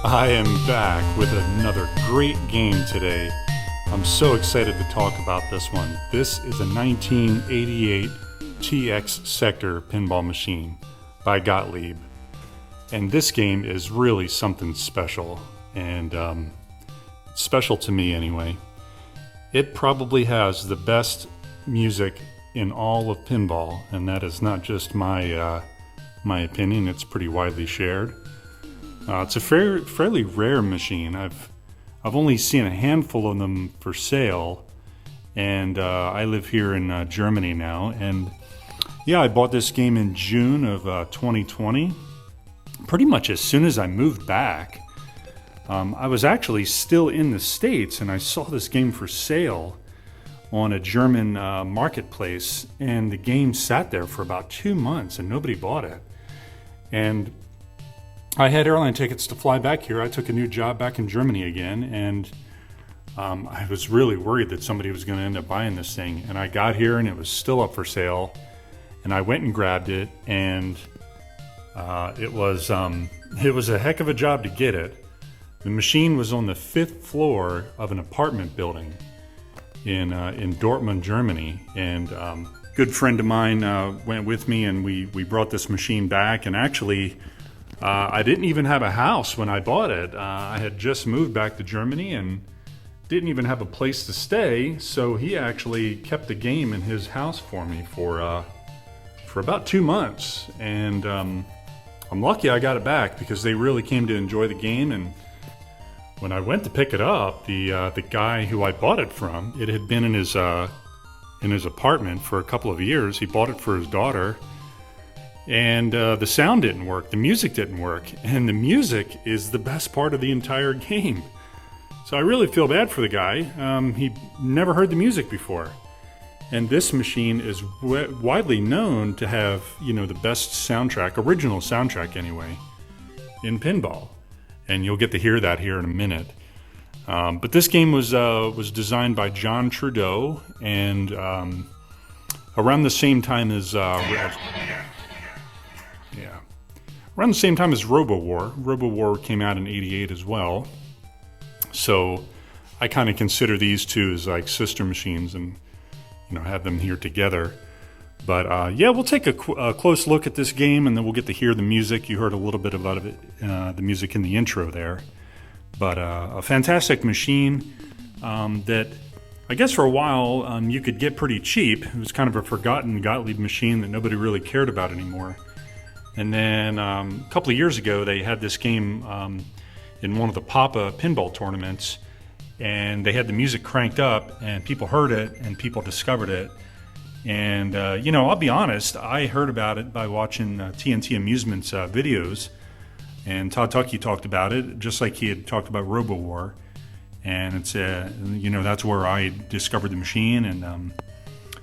I am back with another great game today. I'm so excited to talk about this one. This is a 1988 TX Sector pinball machine by Gottlieb. And this game is really something special, and special to me anyway. It probably has the best music in all of pinball, and that is not just my opinion, it's pretty widely shared. It's a fairly rare machine. I've only seen a handful of them for sale, and I live here in Germany now. And yeah, I bought this game in June of 2020, pretty much as soon as I moved back. I was actually still in the States, and I saw this game for sale on a German marketplace, and the game sat there for about 2 months, and nobody bought it. And I had airline tickets to fly back here. I took a new job back in Germany again, and I was really worried that somebody was going to end up buying this thing. And I got here, and it was still up for sale, and I went and grabbed it, and it was a heck of a job to get it. The machine was on the 5th floor of an apartment building in Dortmund, Germany, and a good friend of mine went with me, and we brought this machine back. And actually, I didn't even have a house when I bought it. I had just moved back to Germany and didn't even have a place to stay, so he actually kept the game in his house for me for about 2 months. And I'm lucky I got it back, because they really came to enjoy the game. And when I went to pick it up, the guy who I bought it from, it had been in his apartment for a couple of years. He bought it for his daughter. And the sound didn't work, the music didn't work, and the music is the best part of the entire game. So I really feel bad for the guy. He never heard the music before. And this machine is widely known to have, the best soundtrack, original soundtrack anyway, in pinball. And you'll get to hear that here in a minute. But this game was designed by John Trudeau, and around the same time as around the same time as RoboWar. RoboWar came out in '88 as well. So I kind of consider these two as like sister machines, and have them here together. But yeah, we'll take a close look at this game, and then we'll get to hear the music. You heard a little bit about it, the music in the intro there. But a fantastic machine that I guess for a while you could get pretty cheap. It was kind of a forgotten Gottlieb machine that nobody really cared about anymore. And then a couple of years ago, they had this game in one of the Papa pinball tournaments, and they had the music cranked up, and people heard it, and people discovered it. And, I'll be honest, I heard about it by watching TNT Amusement's videos, and Todd Tuckey talked about it, just like he had talked about RoboWar. And it's, that's where I discovered the machine, and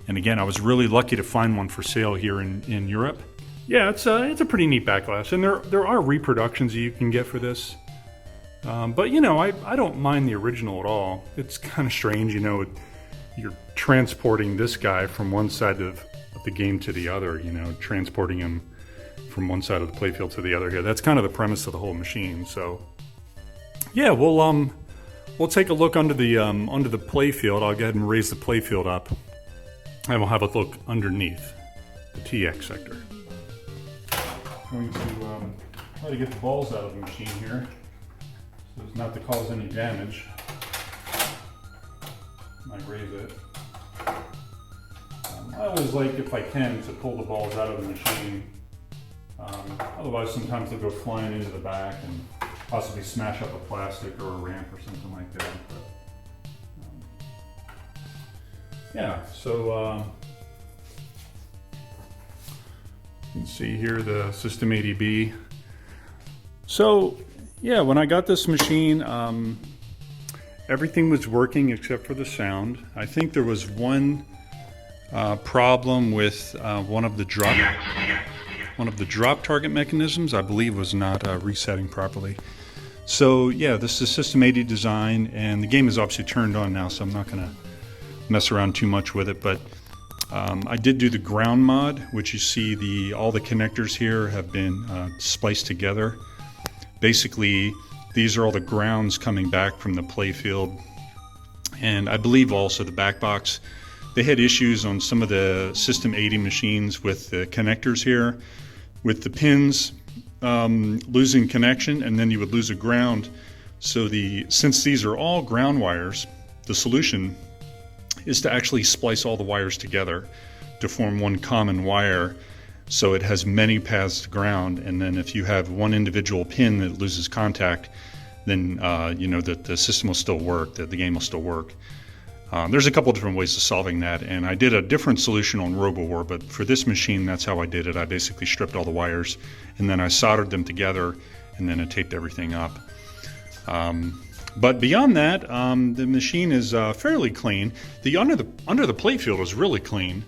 again, I was really lucky to find one for sale here in Europe. Yeah, it's a pretty neat backlash, and there are reproductions you can get for this. But I don't mind the original at all. It's kind of strange, you're transporting this guy from one side of the game to the other, transporting him from one side of the playfield to the other here. That's kind of the premise of the whole machine. So yeah, we'll take a look under the playfield. I'll go ahead and raise the playfield up, and we'll have a look underneath the TX sector. Going to try to get the balls out of the machine here, so as not to cause any damage. Might raise it. I always like, if I can, to pull the balls out of the machine. Otherwise, sometimes they'll go flying into the back and possibly smash up a plastic or a ramp or something like that. But, yeah, so you can see here the System 80B. So yeah, when I got this machine, everything was working except for the sound. I think there was one problem with one of the drop target mechanisms, I believe, was not resetting properly. So yeah, this is System 80 design, and the game is obviously turned on now, so I'm not going to mess around too much with it, but I did do the ground mod, which you see all the connectors here have been spliced together. Basically, these are all the grounds coming back from the playfield, and I believe also the back box. They had issues on some of the System 80 machines with the connectors here, with the pins losing connection, and then you would lose a ground. So since these are all ground wires, the solution is to actually splice all the wires together to form one common wire, so it has many paths to ground. And then if you have one individual pin that loses contact, then you know that the system will still work, that the game will still work. There's a couple different ways of solving that, and I did a different solution on RoboWar, but for this machine, that's how I did it. I basically stripped all the wires, and then I soldered them together, and then I taped everything up. But beyond that, the machine is fairly clean. The under the playfield is really clean.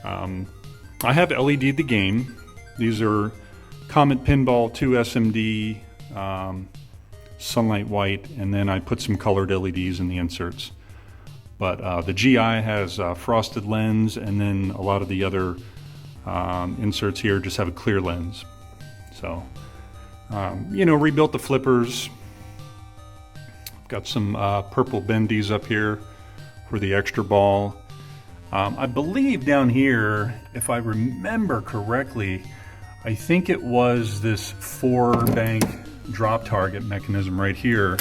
I have LED'd the game. These are Comet Pinball 2 SMD, Sunlight White, and then I put some colored LEDs in the inserts. But the GI has frosted lens, and then a lot of the other inserts here just have a clear lens. So, you know, rebuilt the flippers. Got some purple bendies up here for the extra ball. I believe down here, if I remember correctly, I think it was this 4-bank drop target mechanism right here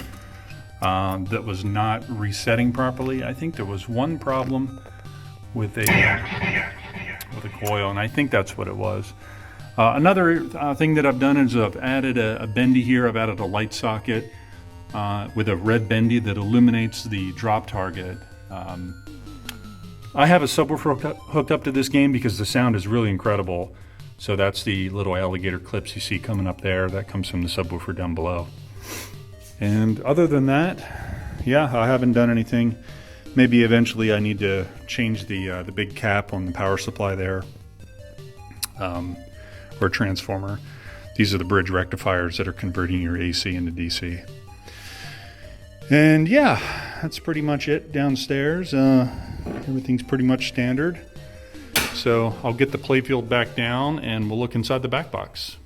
that was not resetting properly. I think there was one problem with a coil, and I think that's what it was. Another thing that I've done is I've added a bendy here. I've added a light socket with a red bendy that illuminates the drop target. I have a subwoofer hooked up to this game because the sound is really incredible. So that's the little alligator clips you see coming up there. That comes from the subwoofer down below. And other than that, yeah, I haven't done anything. Maybe eventually I need to change the big cap on the power supply there, or transformer. These are the bridge rectifiers that are converting your AC into DC. And yeah, that's pretty much it downstairs. Everything's pretty much standard. So I'll get the playfield back down and we'll look inside the back box.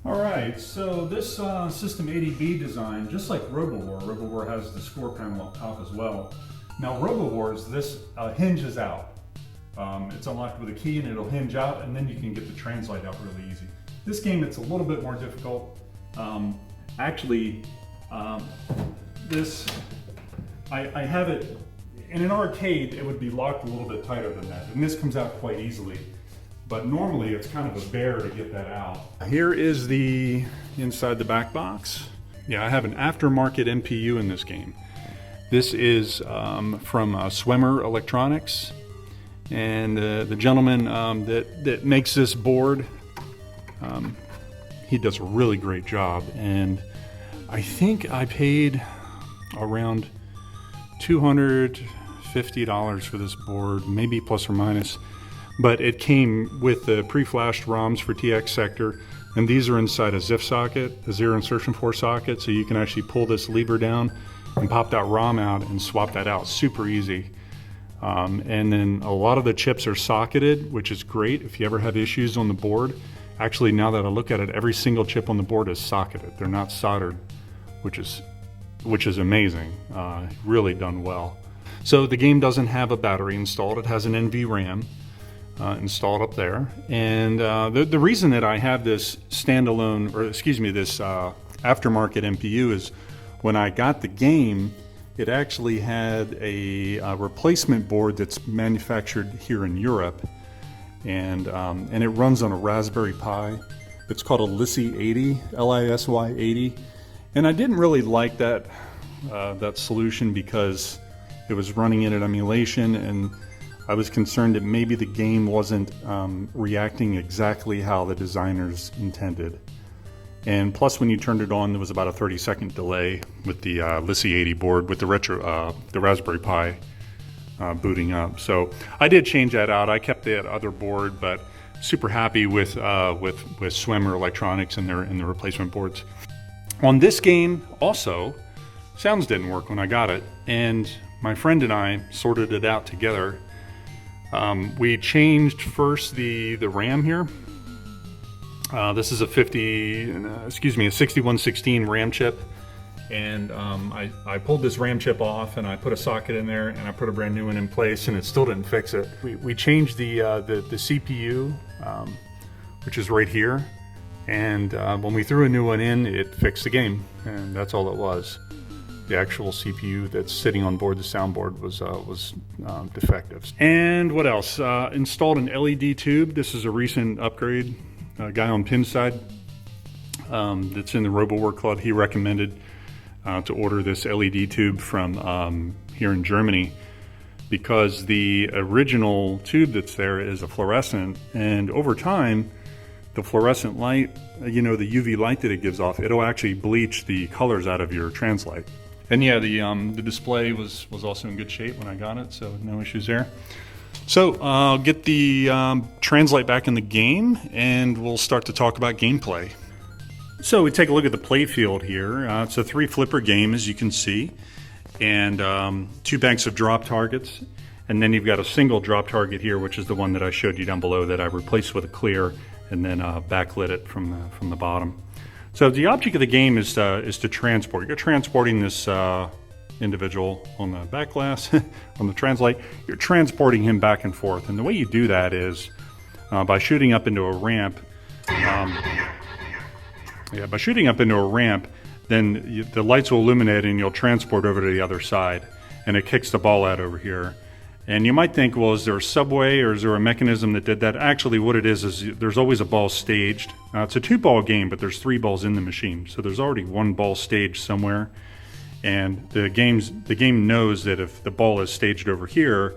Alright, so this System 80B design, just like RoboWar has the score panel up top as well. Now RoboWar's, this hinges out. It's unlocked with a key and it'll hinge out, and then you can get the translite out really easy. This game, it's a little bit more difficult. Actually, I have it, in an arcade it would be locked a little bit tighter than that, and this comes out quite easily. But normally it's kind of a bear to get that out. Here is the inside the back box. Yeah, I have an aftermarket MPU in this game. This is from Swimmer Electronics, and the gentleman that makes this board, he does a really great job, and I think I paid around $250 for this board, maybe plus or minus, but it came with the pre-flashed ROMs for TX Sector, and these are inside a ZIF socket, a zero insertion 4 socket, so you can actually pull this lever down and pop that ROM out and swap that out super easy. And then a lot of the chips are socketed, which is great if you ever have issues on the board. Actually, now that I look at it, every single chip on the board is socketed. They're not soldered, which is amazing. Really done well. So the game doesn't have a battery installed. It has an NVRAM installed up there. And the reason that I have this standalone, or excuse me, this aftermarket MPU is when I got the game, it actually had a replacement board that's manufactured here in Europe, and it runs on a Raspberry Pi. It's called a Lisy 80, Lisy 80, and I didn't really like that solution because it was running in an emulation, and I was concerned that maybe the game wasn't reacting exactly how the designers intended. And plus, when you turned it on, there was about a 30-second delay with the Lisy 80 board with the Raspberry Pi booting up. So I did change that out. I kept that other board, but super happy with Swimmer Electronics and their replacement boards. On this game also, sounds didn't work when I got it, and my friend and I sorted it out together. We changed first the RAM here. This is a 6116 RAM chip, and I pulled this RAM chip off and I put a socket in there and I put a brand new one in place, and it still didn't fix it. We changed the CPU, which is right here, and when we threw a new one in, it fixed the game, and that's all it was. The actual CPU that's sitting on board the soundboard was defective. And what else? Installed an LED tube. This is a recent upgrade. A guy on Pinside that's in the RoboWar Club, he recommended to order this LED tube from here in Germany, because the original tube that's there is a fluorescent, and over time the fluorescent light, the UV light that it gives off, it'll actually bleach the colors out of your translite. And yeah, the display was also in good shape when I got it, so no issues there. So I'll get the translite back in the game, and we'll start to talk about gameplay. So we take a look at the play field here. It's a 3-flipper game, as you can see, and 2 banks of drop targets, and then you've got a single drop target here, which is the one that I showed you down below that I replaced with a clear, and then backlit it from the bottom. So the object of the game is to transport. You're transporting this individual on the back glass, on the translite. You're transporting him back and forth. And the way you do that is by shooting up into a ramp. By shooting up into a ramp, then the lights will illuminate and you'll transport over to the other side. And it kicks the ball out over here. And you might think, well, is there a subway or is there a mechanism that did that? Actually, what it is there's always a ball staged. It's a 2-ball game, but there's 3 balls in the machine. So there's already 1 ball staged somewhere. And the game knows that if the ball is staged over here,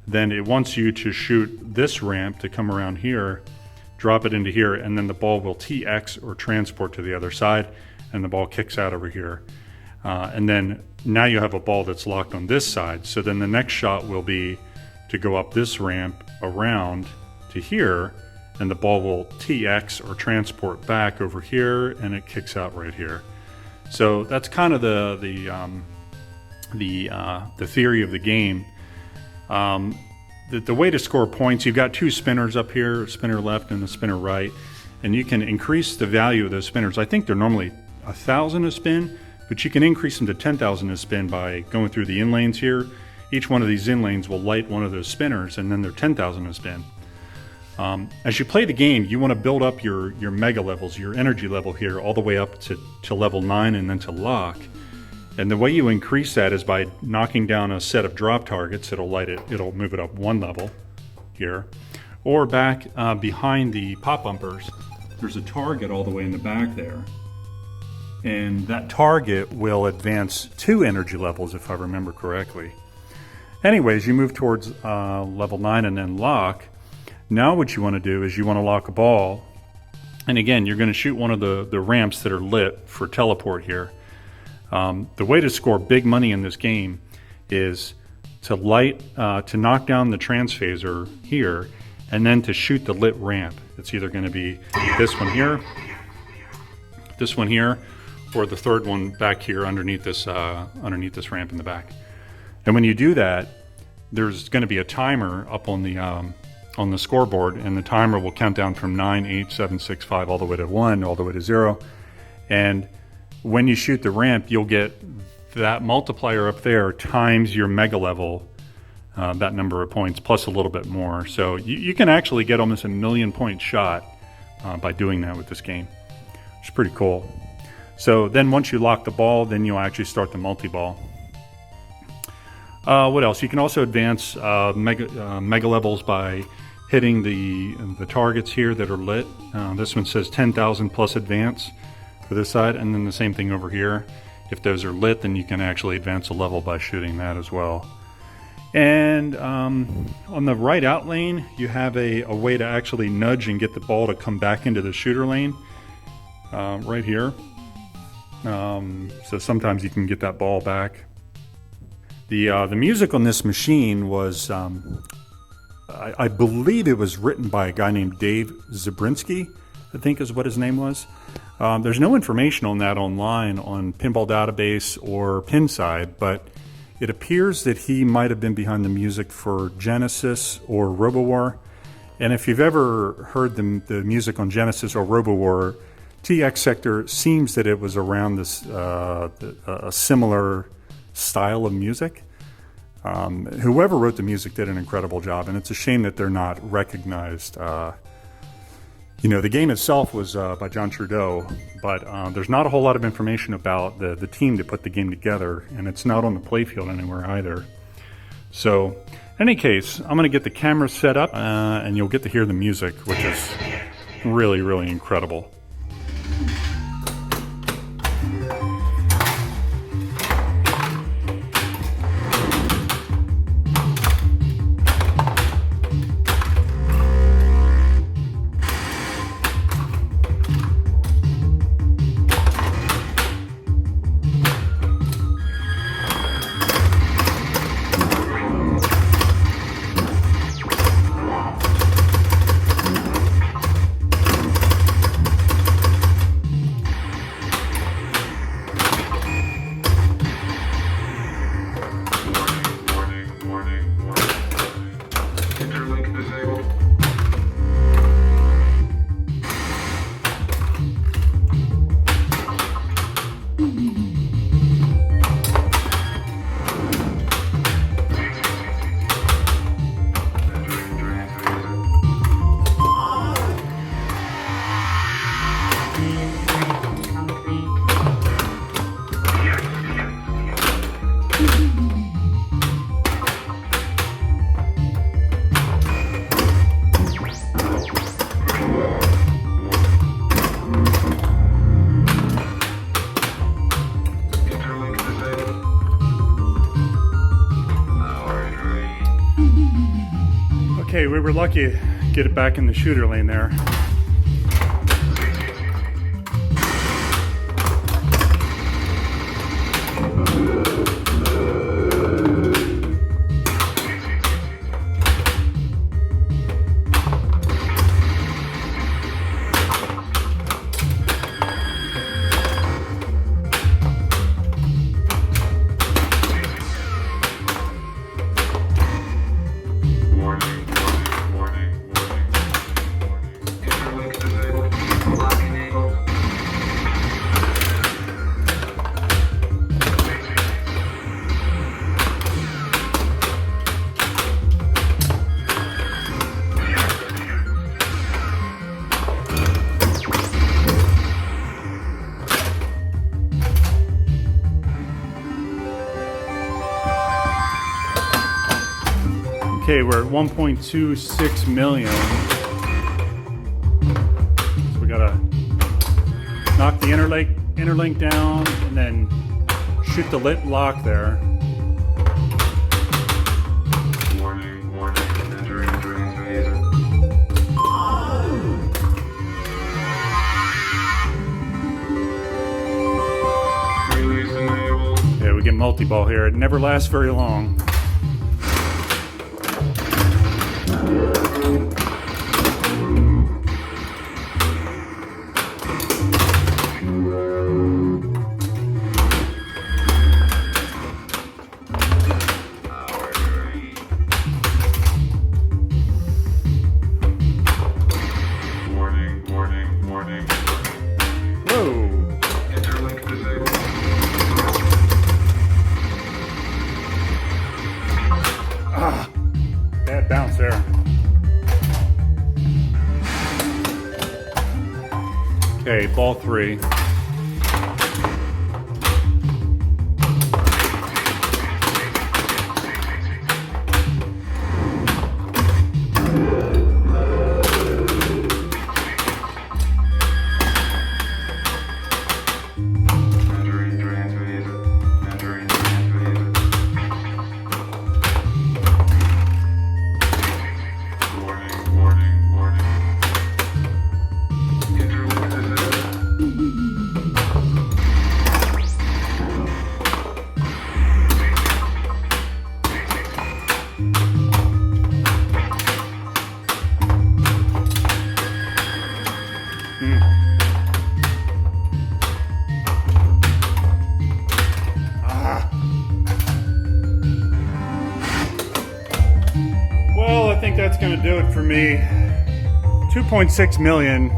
then it wants you to shoot this ramp to come around here, drop it into here, and then the ball will TX or transport to the other side, and the ball kicks out over here. And then now you have a ball that's locked on this side. So then the next shot will be to go up this ramp around to here, and the ball will TX or transport back over here, and it kicks out right here. So that's kind of the theory of the game. The way to score points, you've got 2 spinners up here, a spinner left and a spinner right, and you can increase the value of those spinners. I think they're normally 1,000 a spin, but you can increase them to 10,000 a spin by going through the in lanes here. Each one of these in lanes will light one of those spinners, and then they're 10,000 a spin. As you play the game, you want to build up your mega levels, your energy level here, all the way up to level 9 and then to lock. And the way you increase that is by knocking down a set of drop targets. It'll move it up 1 level here. Or back behind the pop bumpers, there's a target all the way in the back there. And that target will advance 2 energy levels, if I remember correctly. Anyways, you move towards level 9 and then lock. Now what you want to do is you want to lock a ball. And again, you're going to shoot one of the ramps that are lit for teleport here. The way to score big money in this game is to knock down the transphaser here, and then to shoot the lit ramp. It's either going to be this one here, or the third one back here underneath this ramp in the back. And when you do that, there's going to be a timer up on the scoreboard, and the timer will count down from 9, 8, 7, 6, 5, all the way to 1, all the way to 0. And when you shoot the ramp, you'll get that multiplier up there times your mega level, that number of points, plus a little bit more. So you can actually get almost a 1,000,000 point shot by doing that with this game. It's pretty cool. So then once you lock the ball, then you'll actually start the multi-ball. What else? You can also advance mega levels by hitting the targets here that are lit. This one says 10,000 plus advance for this side, and then the same thing over here. If those are lit, then you can actually advance a level by shooting that as well. And on the right out lane, you have a way to actually nudge and get the ball to come back into the shooter lane right here. So sometimes you can get that ball back. The music on this machine was I believe it was written by a guy named Dave Zabrinski, I think is what his name was. There's no information on that online on Pinball Database or Pinside, but it appears that he might have been behind the music for Genesis or RoboWar. And if you've ever heard the music on Genesis or RoboWar, TX Sector seems that it was around this a similar style of music. Whoever wrote the music did an incredible job, and it's a shame that they're not recognized. The game itself was by John Trudeau, but there's not a whole lot of information about the team that put the game together, and it's not on the playfield anywhere either. So, in any case, I'm going to get the camera set up, and you'll get to hear the music, which is really, really incredible. Okay, we were lucky to get it back in the shooter lane there. Okay, we're at 1.26 million. So we gotta knock the interlink down and then shoot the lit lock there. Warning, entering drain phaser. Release enabled. Yeah, we get multi-ball here. It never lasts very long. Warning. Whoa! Interlink disabled. Bad bounce there. Okay, ball 3. Warning. Interlink disabled. that's going to do it for me. 2.6 million.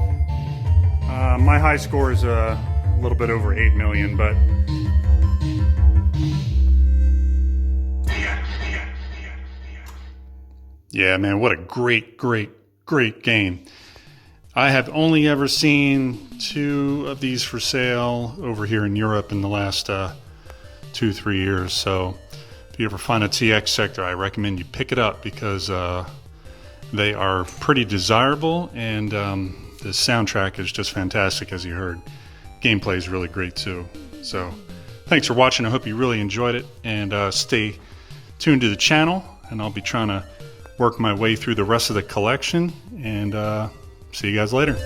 My high score is a little bit over 8 million, but yeah, man, what a great game. I have only ever seen 2 of these for sale over here in Europe in the last 2-3 years. So if you ever find a TX sector, I recommend you pick it up because they are pretty desirable, and the soundtrack is just fantastic, as you heard. Gameplay is really great too. So thanks for watching. I hope you really enjoyed it, and stay tuned to the channel, and I'll be trying to work my way through the rest of the collection, and see you guys later.